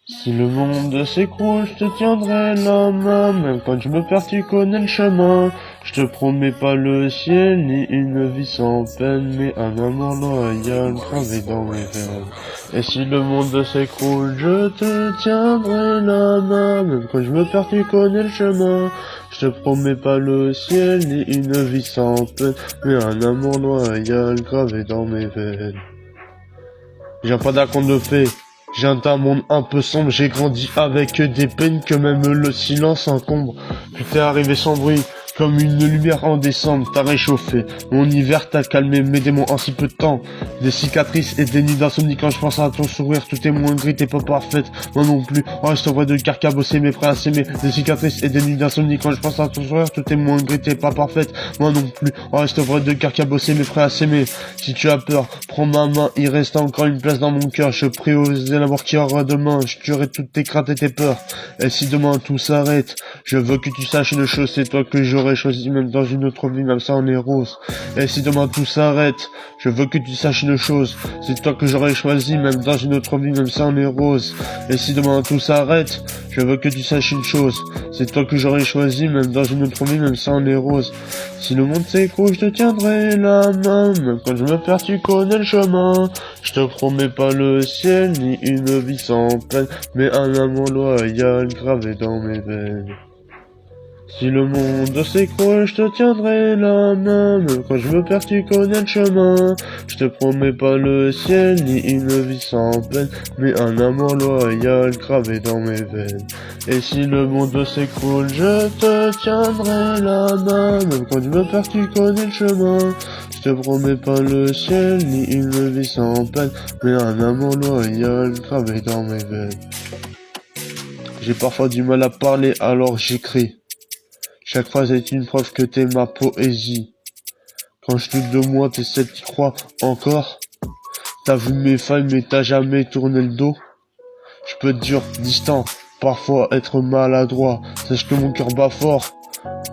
Si le monde s'écroule, je te tiendrai la main, même quand je me perds, tu connais le chemin. Je te promets pas le ciel, ni une vie sans peine, mais un amour loyal gravé dans mes veines. Et si le monde s'écroule, je te tiendrai la main, même quand je me perds, tu connais le chemin. Je te promets pas le ciel, ni une vie sans peine, mais un amour loyal gravé dans mes veines. J'ai pas d'un conte de fées. J'ai un monde un peu sombre, j'ai grandi avec des peines que même le silence encombre. Puis t'es arrivé sans bruit, comme une lumière en décembre, t'as réchauffé. Mon hiver t'a calmé, mes démons en si peu de temps. Des cicatrices et des nuits d'insomnie quand je pense à ton sourire, tout est moins gris, t'es pas parfaite, moi non plus. On reste vrai de car cabossé, mes frères à s'aimer. Des cicatrices et des nuits d'insomnie quand je pense à ton sourire, tout est moins gris, t'es pas parfaite, moi non plus. On reste vrai de car cabossé, mes frères à s'aimer. Si tu as peur, prends ma main, il reste encore une place dans mon cœur. Je prie aux élabours qui aura demain, je tuerai toutes tes craintes et tes peurs. Et si demain tout s'arrête, je veux que tu saches une chose, c'est toi que j'aurais choisi, même dans une autre vie, même ça en est rose. Et si demain tout s'arrête, je veux que tu saches une chose, c'est toi que j'aurais choisi, même dans une autre vie, même ça en est rose. Et si demain tout s'arrête, je veux que tu saches une chose, c'est toi que j'aurais choisi, même dans une autre vie, même ça en est rose. Si le monde s'écroule, je te tiendrai la main, même quand je me perds, tu connais le chemin. Je te promets pas le ciel, ni une vie sans peine, mais un amour loyal gravé dans mes veines. Si le monde s'écroule, je te tiendrai la main, même quand je me perds, tu connais le chemin. Je te promets pas le ciel, ni une vie sans peine, mais un amour loyal gravé dans mes veines. Et si le monde s'écroule, je te tiendrai la main, même quand je me perds, tu connais le chemin. Je te promets pas le ciel, ni une vie sans peine, mais un amour loyal gravé dans mes veines. J'ai parfois du mal à parler, alors j'écris. Chaque phrase est une preuve que t'es ma poésie. Quand je doute de moi, t'essaies d'y croire encore. T'as vu mes failles, mais t'as jamais tourné le dos. Je peux être dur, distant, parfois être maladroit. Sache que mon cœur bat fort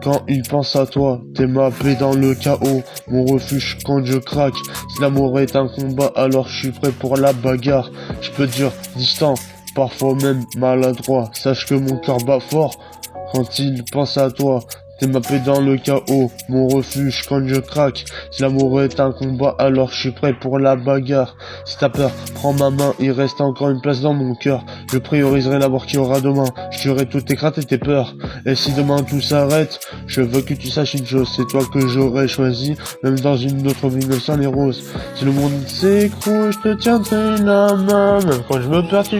quand il pense à toi. T'es ma paix dans le chaos, mon refuge quand je craque. Si l'amour est un combat, alors je suis prêt pour la bagarre. Je peux être dur, distant, parfois même maladroit. Sache que mon cœur bat fort quand il pense à toi. T'es ma paix dans le chaos, mon refuge quand je craque. Si l'amour est un combat, alors je suis prêt pour la bagarre. Si t'as peur, prends ma main, il reste encore une place dans mon cœur. Je prioriserai la mort qui aura demain, je tuerai toutes tes craintes et tes peurs. Et si demain tout s'arrête, je veux que tu saches une chose, c'est toi que j'aurais choisi, même dans une autre vie, même sans les roses. Si le monde s'écroule, je te tiendrai la main, même quand je me perds, tu